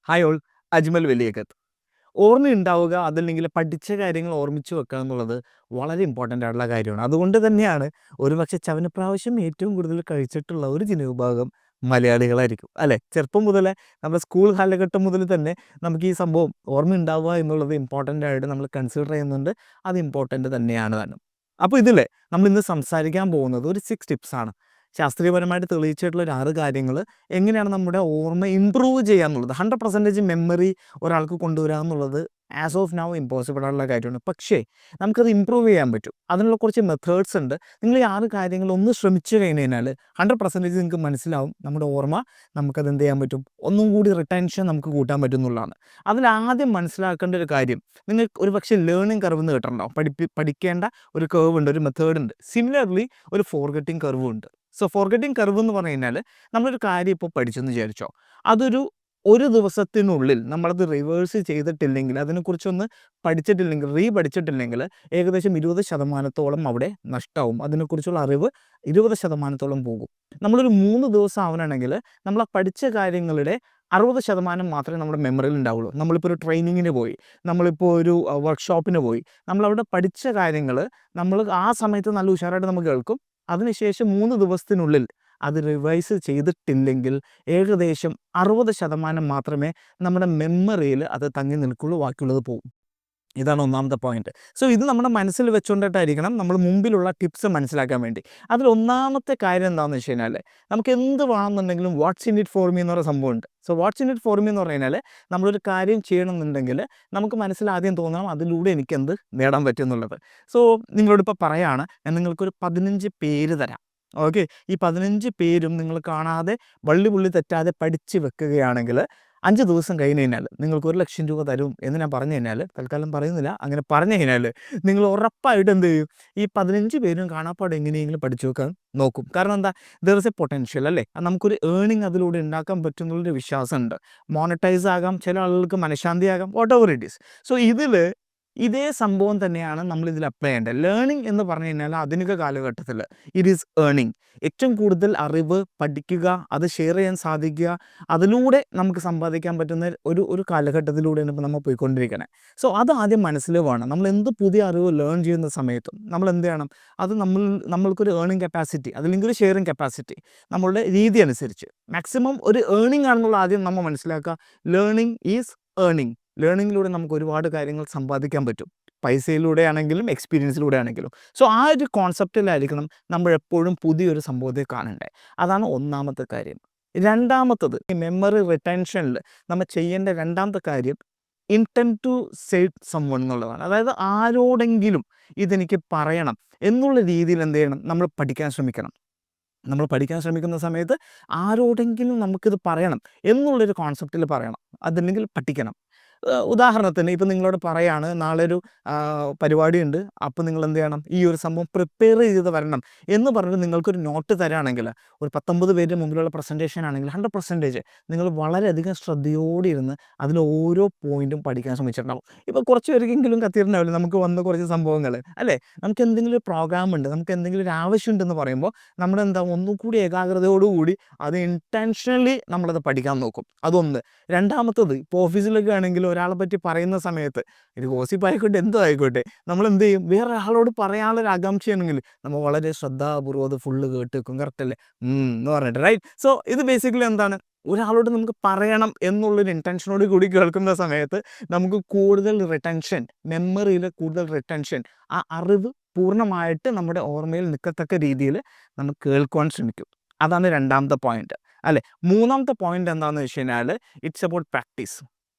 Hi all, Ajmal Valiyakath. ഓർമ്മയുണ്ടാവുക, അതല്ലെങ്കിൽ പഠിച്ച കാര്യങ്ങൾ ഓർമ്മിച്ച് വെക്കുക എന്നുള്ളത് വളരെ ഇമ്പോർട്ടൻ്റ് ആയിട്ടുള്ള കാര്യമാണ്. അതുകൊണ്ട് തന്നെയാണ് ഒരുപക്ഷെ ചവനപ്രാവശ്യം ഏറ്റവും കൂടുതൽ കഴിച്ചിട്ടുള്ള ഒരു ജനവിഭാഗം മലയാളികളായിരിക്കും, അല്ലേ? ചെറുപ്പം മുതലേ നമ്മുടെ സ്കൂൾ കാലഘട്ടം മുതൽ തന്നെ നമുക്ക് ഈ സംഭവം ഓർമ്മയുണ്ടാവുക എന്നുള്ളത് ഇമ്പോർട്ടൻ്റ് ആയിട്ട് നമ്മൾ കൺസിഡർ ചെയ്യുന്നുണ്ട്. അത് ഇമ്പോർട്ടൻ്റ് തന്നെയാണ് താനും. അപ്പോൾ ഇതിലെ നമ്മൾ ഇന്ന് സംസാരിക്കാൻ പോകുന്നത് ഒരു 6 ടിപ്സാണ്. ശാസ്ത്രീയപരമായിട്ട് തെളിയിച്ചിട്ടുള്ള ഒരു 6 കാര്യങ്ങൾ എങ്ങനെയാണ് നമ്മുടെ ഓർമ്മ ഇമ്പ്രൂവ് ചെയ്യുക എന്നുള്ളത്. 100% മെമ്മറി ഒരാൾക്ക് കൊണ്ടുവരിക എന്നുള്ളത് ആസ് ഓഫ് നൗ ഇമ്പോസിബിൾ ആയിട്ടുള്ള കാര്യമാണ്. പക്ഷേ നമുക്കത് ഇമ്പ്രൂവ് ചെയ്യാൻ പറ്റും. അതിനുള്ള കുറച്ച് മെത്തേഡ്സ് ഉണ്ട്. നിങ്ങൾ ഈ 6 കാര്യങ്ങൾ ഒന്ന് ശ്രമിച്ചു കഴിഞ്ഞ് കഴിഞ്ഞാൽ 100% നിങ്ങൾക്ക് മനസ്സിലാവും നമ്മുടെ ഓർമ്മ നമുക്കത് എന്ത് ചെയ്യാൻ പറ്റും, ഒന്നും കൂടി റിട്ടൻഷൻ നമുക്ക് കൂട്ടാൻ പറ്റും എന്നുള്ളതാണ്. അതിലാദ്യം മനസ്സിലാക്കേണ്ട ഒരു കാര്യം, നിങ്ങൾ ഒരു പക്ഷേ ലേണിംഗ് കർവ് എന്ന് കേട്ടിട്ടുണ്ടാവും. പഠിക്കേണ്ട ഒരു കർവ് ഉണ്ട്, ഒരു മെത്തേഡ് ഉണ്ട്. സിമിലർലി ഒരു ഫോർഗെറ്റിംഗ് കർവും ഉണ്ട്. സോ ഫോർഗെറ്റിംഗ് കർവ് എന്ന് പറഞ്ഞു കഴിഞ്ഞാൽ നമ്മളൊരു കാര്യം ഇപ്പോൾ പഠിച്ചെന്ന് വിചാരിച്ചോ, ഒരു ദിവസത്തിനുള്ളിൽ നമ്മളത് റിവേഴ്സ് ചെയ്തിട്ടില്ലെങ്കിൽ, അതിനെക്കുറിച്ചൊന്ന് പഠിച്ചിട്ടില്ലെങ്കിൽ ഏകദേശം 20% അവിടെ നഷ്ടമാവും. അതിനെക്കുറിച്ചുള്ള അറിവ് 20% പോകും. നമ്മളൊരു 3 ദിവസം ആവണമെങ്കിൽ നമ്മൾ ആ പഠിച്ച കാര്യങ്ങളുടെ 60% മാത്രമേ നമ്മുടെ മെമ്മറിയിൽ ഉണ്ടാവുള്ളൂ. നമ്മളിപ്പോൾ ഒരു ട്രെയിനിങ്ങിന് പോയി, നമ്മളിപ്പോൾ ഒരു വർക്ക്ഷോപ്പിന് പോയി, നമ്മളവിടെ പഠിച്ച കാര്യങ്ങൾ നമ്മൾ ആ സമയത്ത് നല്ല ഉഷാറായിട്ട് നമുക്ക് കേൾക്കും. അതിനുശേഷം 3 ദിവസത്തിനുള്ളിൽ അത് റിവൈസ് ചെയ്തിട്ടില്ലെങ്കിൽ ഏകദേശം 60% മാത്രമേ നമ്മുടെ മെമ്മറിയിൽ അത് തങ്ങി നിൽക്കുള്ളൂ, ബാക്കിയുള്ളത് പോകും. ഇതാണ് ഒന്നാമത്തെ പോയിന്റ്. സോ ഇത് നമ്മുടെ മനസ്സിൽ വെച്ചുകൊണ്ടിട്ടായിരിക്കണം നമ്മൾ മുമ്പിലുള്ള ടിപ്സ് മനസ്സിലാക്കാൻ വേണ്ടി. അതിൽ ഒന്നാമത്തെ കാര്യം എന്താണെന്ന് വെച്ച് കഴിഞ്ഞാൽ, നമുക്ക് എന്ത് വേണമെന്നുണ്ടെങ്കിലും what's in it for me എന്ന് പറയുന്ന സംഭവമുണ്ട്. So what's in it for me എന്ന് പറഞ്ഞു കഴിഞ്ഞാൽ, നമ്മളൊരു കാര്യം ചെയ്യണമെന്നുണ്ടെങ്കിൽ നമുക്ക് മനസ്സിൽ ആദ്യം തോന്നണം അതിലൂടെ എനിക്ക് എന്ത് നേടാൻ പറ്റും എന്നുള്ളത്. സോ നിങ്ങളോടിപ്പോൾ പറയുകയാണ്, ഞാൻ നിങ്ങൾക്കൊരു 15 പേര് തരാം. ഓക്കെ, ഈ 15 പേരും നിങ്ങൾ കാണാതെ വള്ളി പുള്ളി തെറ്റാതെ പഠിച്ച് വെക്കുകയാണെങ്കിൽ 5 ദിവസം കഴിഞ്ഞ് കഴിഞ്ഞാൽ നിങ്ങൾക്ക് 1,00,000 രൂപ തരും എന്ന് ഞാൻ പറഞ്ഞു കഴിഞ്ഞാൽ, തൽക്കാലം പറയുന്നില്ല, അങ്ങനെ പറഞ്ഞു കഴിഞ്ഞാൽ നിങ്ങൾ ഉറപ്പായിട്ട് എന്ത് ചെയ്യും, ഈ 15 പേരും കാണാപ്പാട് എങ്ങനെയെങ്കിലും പഠിച്ചു വെക്കാൻ നോക്കും. കാരണം എന്താ, ദർ ഇസ് എ പൊട്ടൻഷ്യൽ, അല്ലേ? നമുക്കൊരു ഏണിങ് അതിലൂടെ ഉണ്ടാക്കാൻ പറ്റും എന്നുള്ളൊരു വിശ്വാസമുണ്ട്. മോണിറ്റൈസ് ആകാം, ചില ആളുകൾക്ക് മനഃശാന്തി ആകാം, what ever it is. So ഇതേ സംഭവം തന്നെയാണ് നമ്മളിതിൽ അപ്ലൈ ചെയ്യേണ്ടത്. ലേണിംഗ് എന്ന് പറഞ്ഞു കഴിഞ്ഞാൽ ആധുനിക കാലഘട്ടത്തിൽ ഇറ്റ് ഈസ് ഏണിംഗ്. ഏറ്റവും കൂടുതൽ അറിവ് പഠിക്കുക, അത് ഷെയർ ചെയ്യാൻ സാധിക്കുക, അതിലൂടെ നമുക്ക് സമ്പാദിക്കാൻ പറ്റുന്ന ഒരു കാലഘട്ടത്തിലൂടെയാണ് ഇപ്പോൾ നമ്മൾ പോയിക്കൊണ്ടിരിക്കുന്നത്. സോ അത് ആദ്യം മനസ്സിൽ വേണം. നമ്മൾ എന്ത് പുതിയ അറിവ് ലേൺ ചെയ്യുന്ന സമയത്തും നമ്മൾ എന്ത് ചെയ്യണം, അത് നമ്മൾക്കൊരു ഏണിംഗ് കപ്പാസിറ്റി, അതല്ലെങ്കിൽ ഒരു ഷെയറിംഗ് കപ്പാസിറ്റി, നമ്മളുടെ രീതി അനുസരിച്ച് മാക്സിമം ഒരു ഏണിംഗ് ആണെന്നുള്ള ആദ്യം നമ്മൾ മനസ്സിലാക്കുക. Learning is earning. ലേണിങ്ങിലൂടെ നമുക്ക് ഒരുപാട് കാര്യങ്ങൾ സമ്പാദിക്കാൻ പറ്റും, പൈസയിലൂടെ ആണെങ്കിലും എക്സ്പീരിയൻസിലൂടെ ആണെങ്കിലും. സോ ആ ഒരു കോൺസെപ്റ്റിലായിരിക്കണം നമ്മൾ എപ്പോഴും പുതിയൊരു സംഭവത്തെ കാണേണ്ടത്. അതാണ് ഒന്നാമത്തെ കാര്യം. രണ്ടാമത്തത്, ഈ മെമ്മറി റിട്ടൻഷനിൽ നമ്മൾ ചെയ്യേണ്ട രണ്ടാമത്തെ കാര്യം ഇൻറ്റൻറ്റ് ടു സേ സംവൺ എന്നുള്ളതാണ്. അതായത് ആരോടെങ്കിലും ഇതെനിക്ക് പറയണം എന്നുള്ള രീതിയിൽ എന്ത് ചെയ്യണം, നമ്മൾ പഠിക്കാൻ ശ്രമിക്കണം. നമ്മൾ പഠിക്കാൻ ശ്രമിക്കുന്ന സമയത്ത് ആരോടെങ്കിലും നമുക്കിത് പറയണം എന്നുള്ളൊരു കോൺസെപ്റ്റിൽ പറയണം, അതല്ലെങ്കിൽ പഠിക്കണം. ഉദാഹരണത്തിന് ഇപ്പം നിങ്ങളോട് പറയാണ്, നാളെ ഒരു പരിപാടിയുണ്ട്, അപ്പോൾ നിങ്ങൾ എന്ത് ചെയ്യണം, ഈ ഒരു സംഭവം പ്രിപ്പയർ ചെയ്ത് വരണം എന്ന് പറഞ്ഞിട്ട് നിങ്ങൾക്കൊരു നോട്ട് തരാണെങ്കിൽ, ഒരു 19 പേരുടെ മുമ്പിലുള്ള പ്രസൻറ്റേഷൻ ആണെങ്കിൽ 100% നിങ്ങൾ വളരെയധികം ശ്രദ്ധയോടെ ഇരുന്ന് അതിൽ ഓരോ പോയിന്റും പഠിക്കാൻ ശ്രമിച്ചിട്ടുണ്ടാവും. ഇപ്പോൾ കുറച്ച് പേർക്കെങ്കിലും കത്തിയിട്ടുണ്ടാവില്ല നമുക്ക് വന്ന കുറച്ച് സംഭവങ്ങൾ, അല്ലേ? നമുക്ക് എന്തെങ്കിലും ഒരു പ്രോഗ്രാം ഉണ്ട്, നമുക്ക് എന്തെങ്കിലും ഒരു ആവശ്യമുണ്ടെന്ന് പറയുമ്പോൾ നമ്മളെന്താ ഒന്നുകൂടി ഏകാഗ്രതയോടുകൂടി അത് ഇൻറ്റൻഷനലി നമ്മളത് പഠിക്കാൻ നോക്കും. അതൊന്ന്. രണ്ടാമത്തത്, ഇപ്പോൾ ഓഫീസിലൊക്കെ ആണെങ്കിൽ ഒരാളെ പറ്റി പറയുന്ന സമയത്ത്, ഇത് ഗോസിപ്പ് ആയിക്കോട്ടെ എന്തോ ആയിക്കോട്ടെ, നമ്മൾ എന്ത് ചെയ്യും, വേറെ ആളോട് പറയാനുള്ളൊരു ആകാംക്ഷയാണെങ്കിൽ നമ്മൾ വളരെ ശ്രദ്ധാപൂർവ്വം അത് ഫുള്ള് കേട്ട് വെക്കും. കറക്റ്റ് അല്ലേ? എന്ന് പറഞ്ഞിട്ട്, റൈറ്റ്? സോ ഇത് ബേസിക്കലി എന്താണ്, ഒരാളോട് നമുക്ക് പറയണം എന്നുള്ളൊരു ഇൻറ്റൻഷനോട് കൂടി കേൾക്കുന്ന സമയത്ത് നമുക്ക് കൂടുതൽ റിട്ടൻഷൻ, മെമ്മറിയിൽ കൂടുതൽ റിട്ടൻഷൻ, ആ അറിവ് പൂർണ്ണമായിട്ട് നമ്മുടെ ഓർമ്മയിൽ നിൽക്കത്തക്ക രീതിയിൽ നമ്മൾ കേൾക്കുവാൻ ശ്രമിക്കും. അതാണ് രണ്ടാമത്തെ പോയിന്റ്, അല്ലേ? മൂന്നാമത്തെ പോയിന്റ് എന്താണെന്ന് വെച്ച് കഴിഞ്ഞാൽ, ഇറ്റ്സ് അബൌട്ട് പ്രാക്ടീസ്.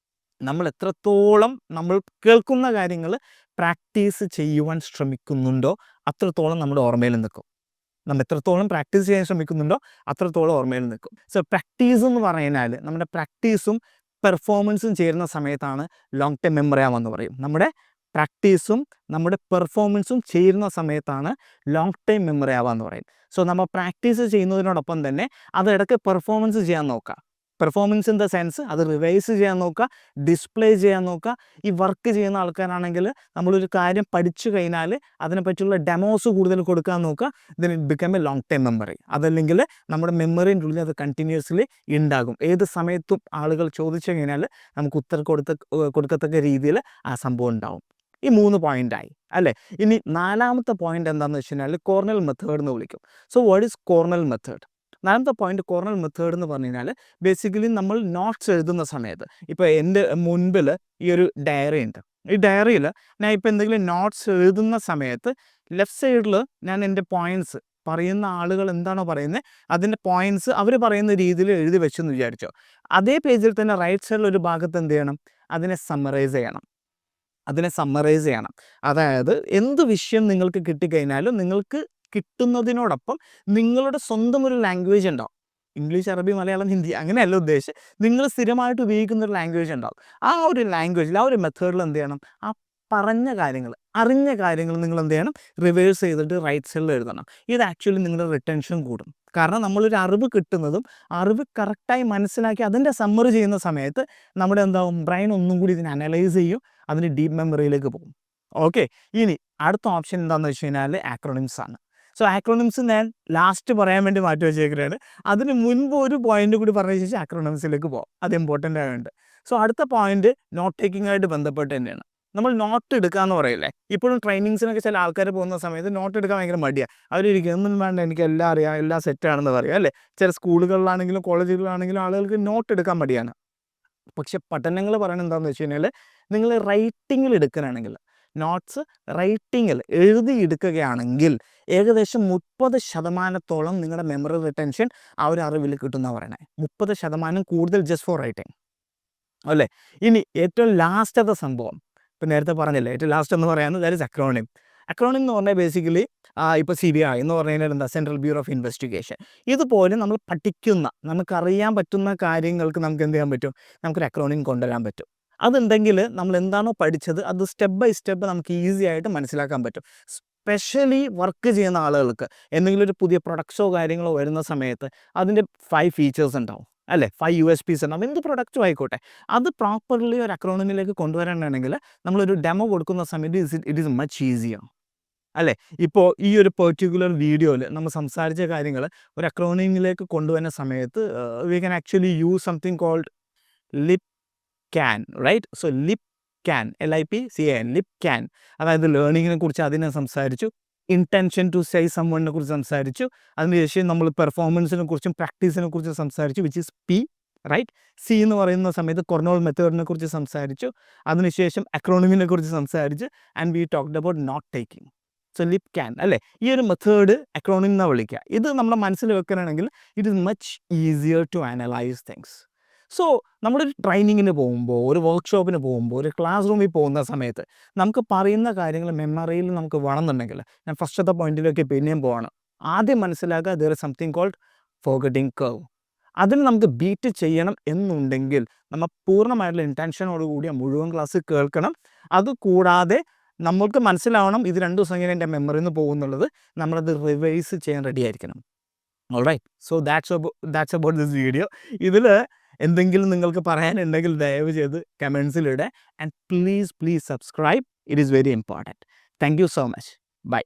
നമ്മൾ എത്രത്തോളം നമ്മൾ കേൾക്കുന്ന കാര്യങ്ങൾ പ്രാക്ടീസ് ചെയ്യുവാൻ ശ്രമിക്കുന്നുണ്ടോ അത്രത്തോളം നമ്മുടെ ഓർമ്മയിൽ നിൽക്കും. നമ്മൾ എത്രത്തോളം പ്രാക്ടീസ് ചെയ്യാൻ ശ്രമിക്കുന്നുണ്ടോ അത്രത്തോളം ഓർമ്മയിൽ നിൽക്കും. സോ പ്രാക്ടീസ് എന്ന് പറഞ്ഞാൽ നമ്മുടെ പ്രാക്ടീസും പെർഫോമൻസും ചേരുന്ന സമയത്താണ് ലോങ് ടൈം മെമ്മറി ആവാമെന്ന് പറയും. നമ്മുടെ പ്രാക്ടീസും നമ്മുടെ പെർഫോമൻസും ചേരുന്ന സമയത്താണ് ലോങ് ടൈം മെമ്മറി ആവാമെന്ന് പറയും. സോ നമ്മൾ പ്രാക്ടീസ് ചെയ്യുന്നതിനോടൊപ്പം തന്നെ അത് ഇടയ്ക്ക് പെർഫോമൻസ് ചെയ്യാൻ നോക്കുക. പെർഫോമൻസ് ഇൻ ദ സെൻസ് അത് റിവൈസ് ചെയ്യാൻ നോക്കുക, ഡിസ്പ്ലേ ചെയ്യാൻ നോക്കുക. ഈ വർക്ക് ചെയ്യുന്ന ആൾക്കാരാണെങ്കിൽ നമ്മളൊരു കാര്യം പഠിച്ചു കഴിഞ്ഞാൽ അതിനെപ്പറ്റിയുള്ള ഡെമോസ് കൂടുതൽ കൊടുക്കാൻ നോക്കുക. Then it become A long time memory. അതല്ലെങ്കിൽ നമ്മുടെ മെമ്മറിൻ്റെ ഉള്ളിൽ അത് കണ്ടിന്യൂസ്ലി ഉണ്ടാകും. ഏത് സമയത്തും ആളുകൾ ചോദിച്ചു കഴിഞ്ഞാൽ നമുക്ക് ഉത്തരം കൊടുക്കത്തക്ക രീതിയിൽ ആ സംഭവം ഉണ്ടാവും. ഈ 3 പോയിൻ്റായി അല്ലേ. ഇനി 4ാമത്തെ പോയിൻ്റ് എന്താണെന്ന് വെച്ച് കഴിഞ്ഞാൽ കോർണൽ മെത്തേഡ് എന്ന് വിളിക്കും. So what is Cornell method? 4ാമത്തെ പോയിന്റ് കോർണൽ മെത്തേഡ് എന്ന് പറഞ്ഞു കഴിഞ്ഞാൽ ബേസിക്കലി നമ്മൾ നോട്ട്സ് എഴുതുന്ന സമയത്ത്, ഇപ്പോൾ എൻ്റെ മുൻപിൽ ഈ ഒരു ഡയറി ഉണ്ട്. ഈ ഡയറിയിൽ ഞാൻ ഇപ്പോൾ എന്തെങ്കിലും നോട്ട്സ് എഴുതുന്ന സമയത്ത് ലെഫ്റ്റ് സൈഡിൽ ഞാൻ എൻ്റെ പോയിൻറ്റ്സ്, പറയുന്ന ആളുകൾ എന്താണോ പറയുന്നത് അതിൻ്റെ പോയിൻറ്റ്സ് അവർ പറയുന്ന രീതിയിൽ എഴുതി വെച്ചെന്ന് വിചാരിച്ചോ. അതേ പേജിൽ തന്നെ റൈറ്റ് സൈഡിൽ ഒരു ഭാഗത്ത് എന്ത് ചെയ്യണം? അതിനെ സമ്മറൈസ് ചെയ്യണം. അതായത് എന്ത് വിഷയം നിങ്ങൾക്ക് കിട്ടിക്കഴിഞ്ഞാലും നിങ്ങൾക്ക് കിട്ടുന്നതിനോടൊപ്പം നിങ്ങളുടെ സ്വന്തം ഒരു ലാംഗ്വേജ് ഉണ്ടാവും. ഇംഗ്ലീഷ്, അറബി, മലയാളം, ഹിന്ദി അങ്ങനെയല്ല ഉദ്ദേശിച്ച് നിങ്ങൾ സ്ഥിരമായിട്ട് ഉപയോഗിക്കുന്ന ഒരു ലാംഗ്വേജ് ഉണ്ടാവും. ആ ഒരു ലാംഗ്വേജിൽ, ആ ഒരു മെത്തേഡിൽ എന്ത് ചെയ്യണം? ആ പറഞ്ഞ കാര്യങ്ങൾ, അറിഞ്ഞ കാര്യങ്ങൾ നിങ്ങൾ എന്ത് ചെയ്യണം? റിവേഴ്സ് ചെയ്തിട്ട് റൈറ്റ് സൈഡിൽ എഴുതണം. ഇത് ആക്ച്വലി നിങ്ങളുടെ റിട്ടൻഷൻ കൂടും. കാരണം നമ്മളൊരു അറിവ് കിട്ടുന്നതും അറിവ് കറക്റ്റായി മനസ്സിലാക്കി അതിൻ്റെ സമ്മറി ചെയ്യുന്ന സമയത്ത് നമ്മുടെ എന്താവും? ബ്രെയിൻ ഒന്നും കൂടി ഇതിനെ അനലൈസ് ചെയ്യും, അതിന് ഡീപ്പ് മെമ്മറിയിലേക്ക് പോകും. ഓക്കെ. ഇനി അടുത്ത ഓപ്ഷൻ എന്താണെന്ന് വെച്ച് കഴിഞ്ഞാൽ ആക്രോണിംസ് ആണ്. സോ ആക്രോണിംസ് ഞാൻ ലാസ്റ്റ് പറയാൻ വേണ്ടി മാറ്റി വെച്ചേക്കുകയാണ്. അതിന് മുൻപ് ഒരു പോയിന്റ് കൂടി പറഞ്ഞ ശേഷം ആക്രോണിംസിലേക്ക് പോകാം. അത് ഇമ്പോർട്ടൻ്റ് ആയതുകൊണ്ട്. സോ അടുത്ത പോയിന്റ് നോട്ട് ടേക്കിംഗ് ആയിട്ട് ബന്ധപ്പെട്ട് തന്നെയാണ്. നമ്മൾ നോട്ട് എടുക്കുക എന്ന് പറയില്ലേ, ഇപ്പോഴും ട്രെയിനിങ്സിനൊക്കെ ചില ആൾക്കാർ പോകുന്ന സമയത്ത് നോട്ട് എടുക്കാൻ ഭയങ്കര മടിയാണ്. അവരിരിക്കും ഒന്നും വേണ്ട, എനിക്ക് എല്ലാം അറിയാം, എല്ലാം സെറ്റാണെന്ന് പറയാം അല്ലേ. ചില സ്കൂളുകളിലാണെങ്കിലും കോളേജുകളിലാണെങ്കിലും ആളുകൾക്ക് നോട്ട് എടുക്കാൻ മടിയാണ്. പക്ഷെ പഠനങ്ങൾ പറയുന്നത് എന്താണെന്ന് വെച്ച് കഴിഞ്ഞാൽ നിങ്ങൾ റൈറ്റിങ്ങിൽ എടുക്കുകയാണെങ്കിൽ, നോട്ട്സ് റൈറ്റിങ്ങിൽ എഴുതിയെടുക്കുകയാണെങ്കിൽ ഏകദേശം 30% നിങ്ങളുടെ മെമ്മറി റിട്ടൻഷൻ ആ ഒരു അറിവിൽ കിട്ടുന്ന പറയണേ. 30% കൂടുതൽ ജസ്റ്റ് ഫോർ റൈറ്റിംഗ് അല്ലേ. ഇനി ഏറ്റവും ലാസ്റ്റത്തെ സംഭവം, ഇപ്പം നേരത്തെ പറഞ്ഞില്ലേ ഏറ്റവും ലാസ്റ്റ് എന്ന് പറയുന്നത് ദാറ്റ് ഈസ് അക്രോണിം. അക്രോണിം എന്ന് പറഞ്ഞാൽ ബേസിക്കലി ഇപ്പോൾ CBI എന്ന് പറഞ്ഞു കഴിഞ്ഞാൽ എന്താ? Central bureau of investigation. ഇതുപോലെ നമ്മൾ പഠിക്കുന്ന, നമുക്കറിയാൻ പറ്റുന്ന കാര്യങ്ങൾക്ക് നമുക്ക് എന്ത് ചെയ്യാൻ പറ്റും? നമുക്കൊരു അക്രോണിം കൊണ്ടുവരാൻ പറ്റും. അതുണ്ടെങ്കിൽ നമ്മൾ എന്താണോ പഠിച്ചത് അത് സ്റ്റെപ്പ് ബൈ സ്റ്റെപ്പ് നമുക്ക് ഈസി ആയിട്ട് മനസ്സിലാക്കാൻ പറ്റും. സ്പെഷ്യലി വർക്ക് ചെയ്യുന്ന ആളുകൾക്ക് എന്തെങ്കിലും ഒരു പുതിയ പ്രൊഡക്ട്സോ കാര്യങ്ങളോ വരുന്ന സമയത്ത് അതിൻ്റെ 5 ഫീച്ചേഴ്സ് ഉണ്ടാവും അല്ലേ, 5 USPs ഉണ്ടാവും. എന്ത് പ്രൊഡക്റ്റും ആയിക്കോട്ടെ, അത് പ്രോപ്പർലി ഒരു അക്രോണിമിലേക്ക് കൊണ്ടുവരാനാണെങ്കിൽ നമ്മളൊരു ഡെമോ കൊടുക്കുന്ന സമയത്ത് ഇറ്റ് ഈസ് മച്ച് ഈസിയർ അല്ലേ. ഇപ്പോൾ ഈ ഒരു പെർട്ടിക്കുലർ വീഡിയോയിൽ നമ്മൾ സംസാരിച്ച കാര്യങ്ങൾ ഒരു അക്രോണിമിലേക്ക് കൊണ്ടുവരുന്ന സമയത്ത് we can actually use something called lip can, right. So lip can, LIPCAN, lip can. അതായത് ലേണിങ്ങിനെ കുറിച്ച് അതിനെ സംസാരിച്ചു, ഇൻറ്റൻഷൻ ടു സേ സംവണിനെ കുറിച്ച് സംസാരിച്ചു, അതിനുശേഷം നമ്മൾ പെർഫോമൻസിനെ കുറിച്ചും പ്രാക്ടീസിനെ കുറിച്ച് സംസാരിച്ചു, which is P, right. C എന്ന് പറയുന്ന സമയത്ത് കോർണൽ മെത്തേഡിനെ കുറിച്ച് സംസാരിച്ചു, അതിനുശേഷം അക്രോണിമിനെ കുറിച്ച് സംസാരിച്ച്, and we talked about note taking. So lip can അല്ലേ. ഈ ഒരു മെത്തേഡ് അക്രോണിം എന്നാണ് വിളിക്കുക. ഇത് നമ്മുടെ മനസ്സിൽ വെക്കുകയാണെങ്കിൽ it is much easier to analyse things. So നമ്മളൊരു ട്രെയിനിങ്ങിന് പോകുമ്പോൾ, ഒരു വർക്ക്ഷോപ്പിന് പോകുമ്പോൾ, ഒരു ക്ലാസ് റൂമിൽ പോകുന്ന സമയത്ത് നമുക്ക് പറയുന്ന കാര്യങ്ങൾ മെമ്മറിയിൽ നമുക്ക് വേണമെന്നുണ്ടെങ്കിൽ, ഞാൻ ഫസ്റ്റത്തെ പോയിന്റിലേക്ക് പിന്നെയും പോവാണ്. ആദ്യം മനസ്സിലാക്കുക there is something called forgetting curve. അതിന് നമുക്ക് ബീറ്റ് ചെയ്യണം എന്നുണ്ടെങ്കിൽ നമ്മൾ പൂർണ്ണമായിട്ടുള്ള ഇൻറ്റൻഷനോടുകൂടി മുഴുവൻ ക്ലാസ് കേൾക്കണം. അതുകൂടാതെ നമ്മൾക്ക് മനസ്സിലാവണം ഇത് 2 ദിവസം കഴിഞ്ഞ് എൻ്റെ മെമ്മറിയിൽ നിന്ന് പോകുന്നുള്ളത്, നമ്മളത് റിവൈസ് ചെയ്യാൻ റെഡി ആയിരിക്കണം. Alright. So that's about this video. ഇതിൽ എന്തെങ്കിലും നിങ്ങൾക്ക് പറയാനുണ്ടെങ്കിൽ ദയവ് ചെയ്ത് കമൻസിലിടെ. And please subscribe. It is very important. Thank you so much. By.